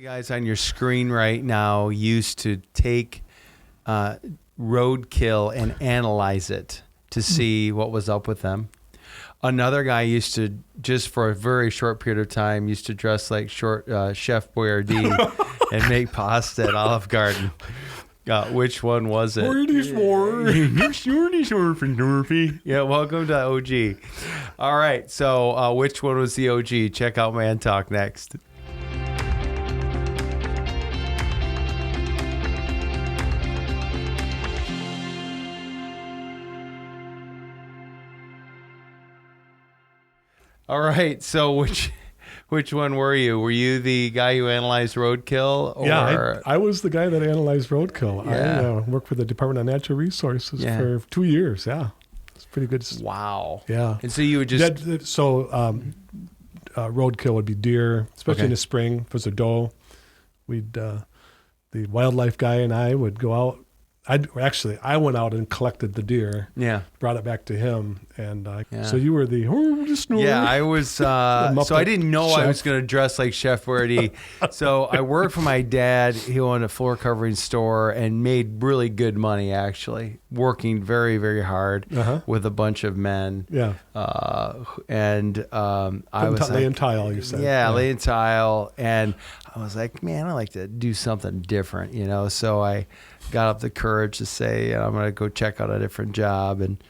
the guys on your screen right now used to take roadkill and analyze it to see what was up with them. Another guy used to, just for a very short period of time, used to dress like Chef Boyardee and make pasta at Olive Garden. Which one was it? Yeah, welcome to OG. All right, so which one was the OG? Check out Man Talk next. All right, so which one were you? Were you the guy who analyzed roadkill? Or? Yeah, I was the guy that analyzed roadkill. Yeah. I worked for the Department of Natural Resources for 2 years. Yeah, it's pretty good. Wow. Yeah. And so you would just... roadkill would be deer, especially in the spring. If it was a doe, the wildlife guy and I would go out. I went out and collected the deer. Yeah. Brought it back to him, and so you were the snorer. Yeah, I was. So I didn't know I was going to dress like Chef Boyardee. So I worked for my dad. He owned a floor covering store and made really good money, actually, working very, very hard with a bunch of men. Yeah. I was laying tile. You said. Yeah, laying tile, and I was like, man, I like to do something different, So I got up the courage to say, I'm going to go check out a different job, and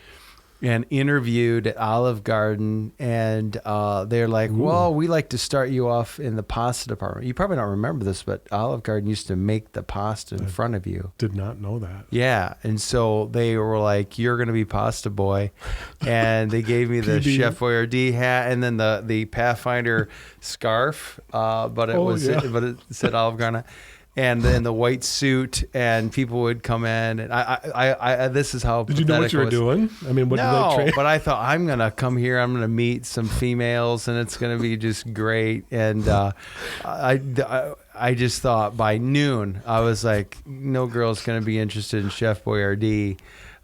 interviewed at Olive Garden, and they're like, well, we like to start you off in the pasta department. You probably don't remember this, but Olive Garden used to make the pasta in front of you. Did not know that. Yeah, and so they were like, you're going to be pasta boy, and they gave me the Chef Boyardee hat and then the Pathfinder scarf, but it said Olive Garden. And then the white suit, and people would come in, and I this is how. Did you know what you were doing? I mean, what did they train? But I thought, I'm gonna come here. I'm gonna meet some females, and it's gonna be just great. And I just thought by noon, I was like, no girl's gonna be interested in Chef Boyardee,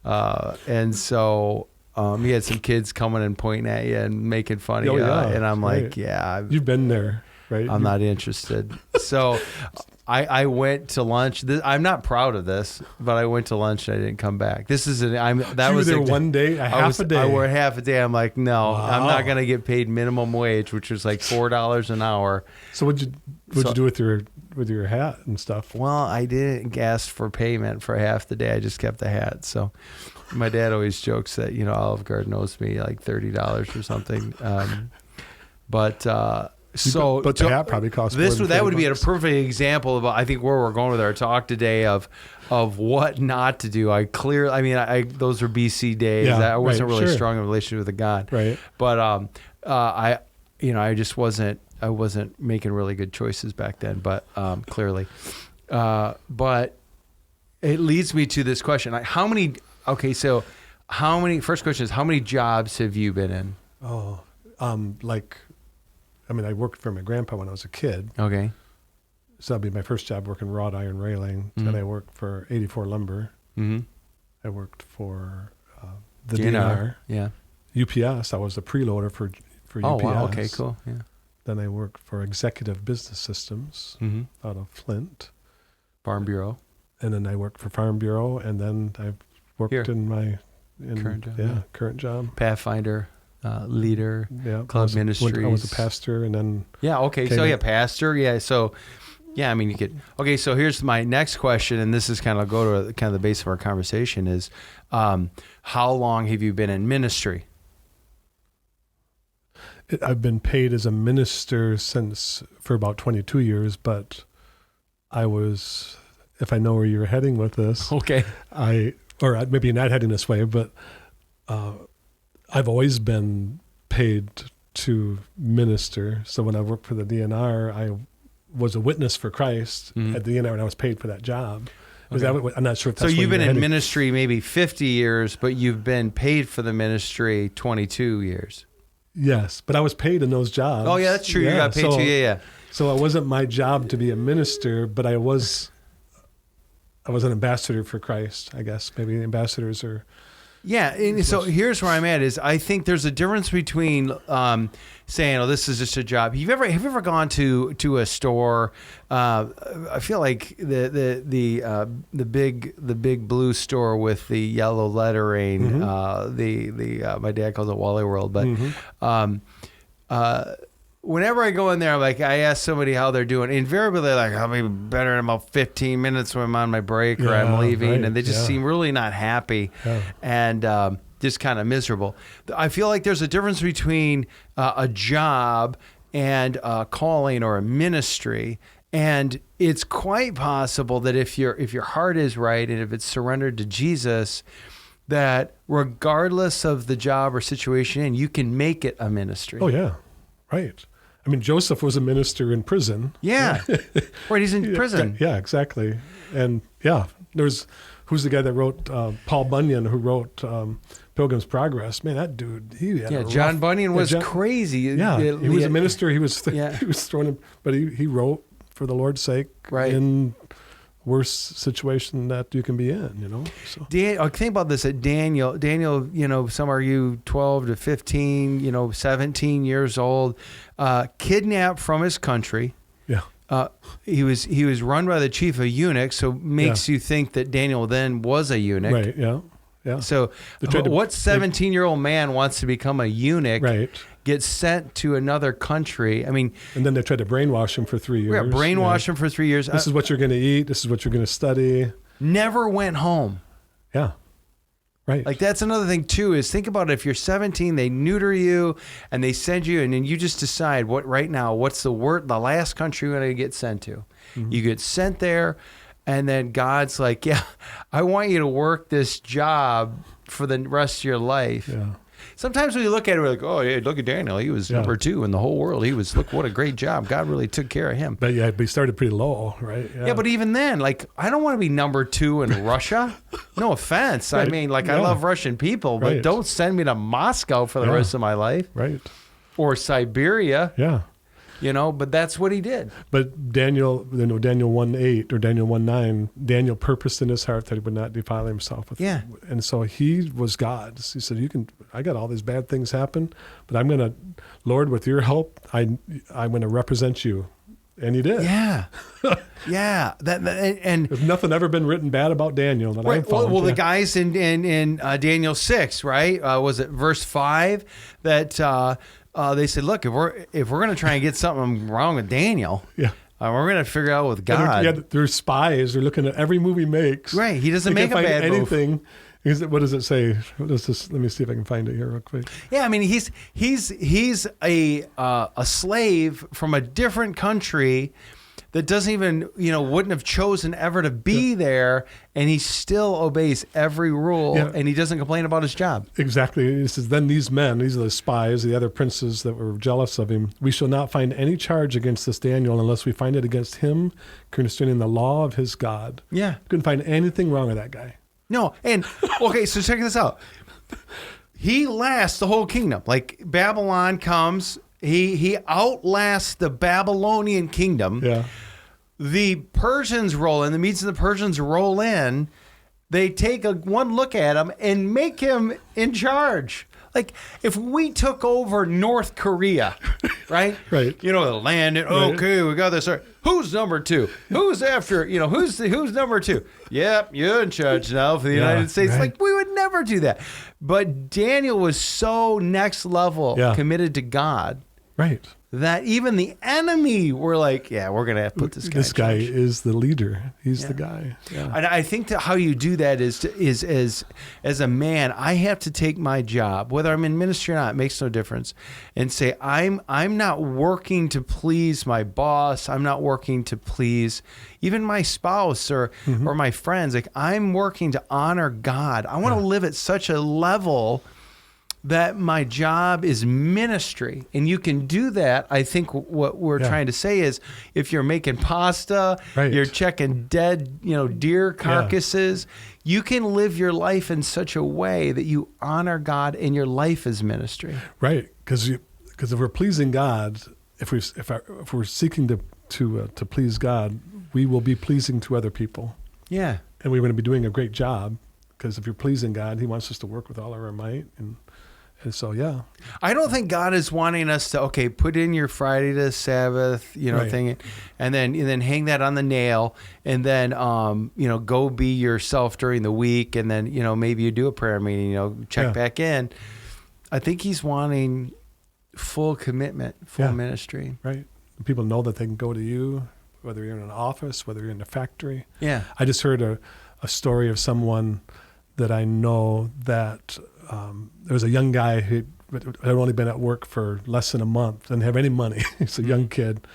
and so. He had some kids coming and pointing at you and making fun of you, and I'm like, yeah, you've been there, right? I'm not interested. So. I went to lunch. I'm not proud of this, but I went to lunch and I didn't come back. This is one day, half a day. I worked half a day. I'm like, no, I'm not going to get paid minimum wage, which was like $4 an hour. So what'd you do with your hat and stuff? Well, I didn't ask for payment for half the day. I just kept the hat. So my dad always jokes that Olive Garden owes me like $30 or something. But the hat probably costs more than that would be a $30. perfect example of I think where we're going with our talk today of what not to do. Those are BC days. I wasn't really strong in a relationship with a God. Right. But I wasn't making really good choices back then. But clearly, but it leads me to this question: First question is, how many jobs have you been in? I worked for my grandpa when I was a kid. Okay. So that'd be my first job, working wrought iron railing. Mm-hmm. Then I worked for 84 Lumber. Mm-hmm. I worked for the DNR. Yeah. UPS. I was a preloader for UPS. Oh, wow. Okay, cool. Yeah. Then I worked for Executive Business Systems out of Flint. Farm Bureau. And then I worked for Farm Bureau. And then I worked in my current job. Current job. Pathfinder. Leader, Club Ministries. I was a pastor, and then pastor. So you could. Okay, so here's my next question, and this is kind of the base of our conversation is, how long have you been in ministry? I've been paid as a minister for about 22 years, but I was, if I know where you're heading with this, okay, or maybe you're not heading this way, but. I've always been paid to minister. So when I worked for the DNR, I was a witness for Christ at the DNR, and I was paid for that job. I'm not sure if that's so you've been in ministry maybe 50 years, but you've been paid for the ministry 22 years. Yes, but I was paid in those jobs. Oh, yeah, that's true. You got paid too. Yeah. So it wasn't my job to be a minister, but I was an ambassador for Christ, I guess. Maybe ambassadors are... Yeah, and so here's where I'm at is I think there's a difference between saying, "Oh, this is just a job." Have you ever gone to a store? I feel like the big blue store with the yellow lettering. My dad calls it Wally World, but whenever I go in there, I ask somebody how they're doing. Invariably, they're like, "I'll be better in about 15 minutes when I'm on my break or I'm leaving," right, and they just seem really not happy and just kind of miserable. I feel like there's a difference between a job and a calling or a ministry, and it's quite possible that if your heart is right and if it's surrendered to Jesus, that regardless of the job or situation, you can make it a ministry. Oh yeah, right. I mean, Joseph was a minister in prison. Yeah. Right, he's in prison. Yeah, exactly. And who's the guy that wrote, Paul Bunyan, who wrote Pilgrim's Progress? Man, that dude, he had John Bunyan was crazy. Yeah, he was a minister. He was thrown in, but he wrote for the Lord's sake in worst situation that you can be in, So. Think about this at Daniel, some argue 12 to 15, 17 years old, kidnapped from his country. Yeah. He was run by the chief of eunuchs, so makes you think that Daniel then was a eunuch. Right, yeah. Yeah. So what 17-year-old man wants to become a eunuch, gets sent to another country? I mean... And then they tried to brainwash him for 3 years. Yeah, brainwash him for 3 years. This is what you're going to eat. This is what you're going to study. Never went home. Yeah. Right. Like, that's another thing, too, is think about it. If you're 17, they neuter you, and they send you, and then you just decide what's the last country you're going to get sent to. Mm-hmm. You get sent there, and then God's like, yeah, I want you to work this job for the rest of your life. Yeah. Sometimes when you look at it, we're like, oh, yeah, look at Daniel. He was number 2 in the whole world. Look, what a great job. God really took care of him. But he started pretty low, right? Yeah, but even then, I don't want to be number 2 in Russia. No offense. Right. I mean, I love Russian people, but don't send me to Moscow for the rest of my life. Right. Or Siberia. Yeah. But that's what he did. But Daniel 1:8 or Daniel 1:9, Daniel purposed in his heart that he would not defile himself with it. And so he was God's. He said, I got all these bad things happen, but I'm going to, Lord, with your help, I'm going to represent you. And he did. Yeah. Yeah. And there's nothing ever been written bad about Daniel that I found. Well, the guys in Daniel 6, right? Was it verse 5 that they said, look, if we're going to try and get something wrong with Daniel, we're going to figure out with God. They're spies. They're looking at every movie he makes. Right. He doesn't make a bad anything. move. What does it say? What is this? Let me see if I can find it here real quick. Yeah, I mean, he's a slave from a different country that doesn't even, wouldn't have chosen ever to be there, and he still obeys every rule, and he doesn't complain about his job. Exactly. He says, then these are the spies, the other princes that were jealous of him. We shall not find any charge against this Daniel unless we find it against him concerning the law of his God. Yeah. Couldn't find anything wrong with that guy. No, and okay, so check this out. He lasts the whole kingdom. Like, Babylon comes, he outlasts the Babylonian kingdom. Yeah. The Persians roll in, the Medes and the Persians roll in. They take one look at him and make him in charge. Like, if we took over North Korea, right? Right. The land, okay, we got this. Who's number 2? Who's after, who's number 2? Yep, you're in charge now for the United States. Right. Like, we would never do that. But Daniel was so next level committed to God. Right. That even the enemy were like, we're going to have to put this guy in charge. This guy is the leader. He's the guy. Yeah. And I think that how you do that is as a man, I have to take my job, whether I'm in ministry or not, it makes no difference, and say, I'm not working to please my boss. I'm not working to please even my spouse or my friends. Like, I'm working to honor God. I want to live at such a level that my job is ministry. And you can do that. I think what we're trying to say is, if you're making pasta, you're checking dead, deer carcasses, you can live your life in such a way that you honor God and your life is ministry. Right. Because if we're pleasing God, if we're seeking to please God, we will be pleasing to other people. Yeah. And we're going to be doing a great job. because if you're pleasing God, He wants us to work with all of our might, and so yeah. I don't think God is wanting us to, okay, put in your Friday to Sabbath, Right. thing, and then hang that on the nail, and then go be yourself during the week, and then maybe you do a prayer meeting, check Yeah. back in. I think He's wanting full commitment, full Yeah. ministry. Right. People know that they can go to you, whether you're in an office, whether you're in a factory. Yeah. I just heard a story of someone that I know that there was a young guy who had only been at work for less than a month, didn't have any money. He's a young kid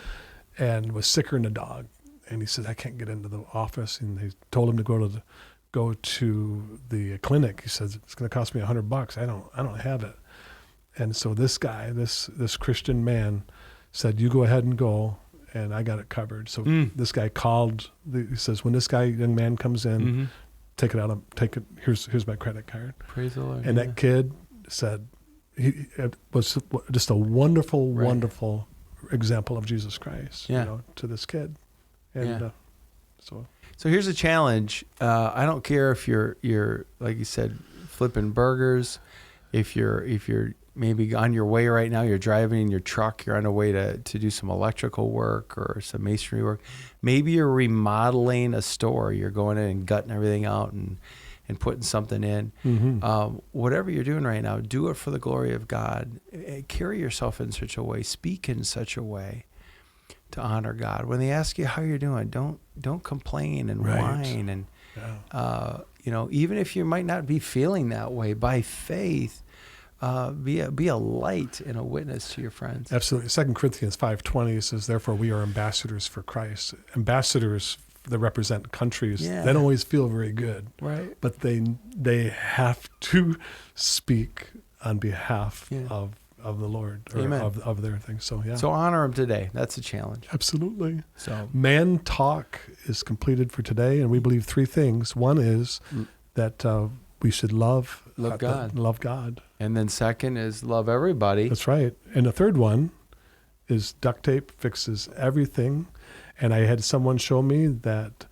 and was sicker than a dog. And he said, I can't get into the office. And they told him to go to the clinic. He says, it's going to cost me $100. I don't have it. And so this guy, this Christian man said, you go ahead and go, and I got it covered. So this guy called, he says, when this young man comes in, take it, here's my credit card. Praise the Lord. And that kid said, it was just a wonderful, wonderful example of Jesus Christ, to this kid. And so here's a challenge. I don't care if you're like you said, flipping burgers, if you're maybe on your way right now, you're driving in your truck, you're on the way to do some electrical work or some masonry work. Maybe you're remodeling a store. You're going in and gutting everything out and putting something in. Whatever you're doing right now, do it for the glory of God. Carry yourself in such a way, speak in such a way to honor God. When they ask you how you're doing, don't complain and whine. And even if you might not be feeling that way, by faith, be a light and a witness to your friends. Absolutely. 2 Corinthians 5:20 says, therefore we are ambassadors for Christ. Ambassadors that represent countries, they don't always feel very good. Right. But they have to speak on behalf of the Lord, or Amen. of their things. So yeah. So honor Him today. That's a challenge. Absolutely. So Man Talk is completed for today, and we believe three things. One is that we should love God. Love God. And then second is love everybody. That's right. And the third one is duct tape fixes everything. And I had someone show me that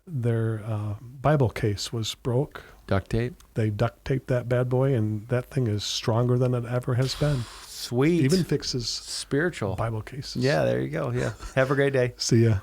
their Bible case was broke. Duct tape. They duct taped that bad boy, and that thing is stronger than it ever has been. Sweet. Even fixes spiritual Bible cases. Yeah, there you go. Yeah. Have a great day. See ya.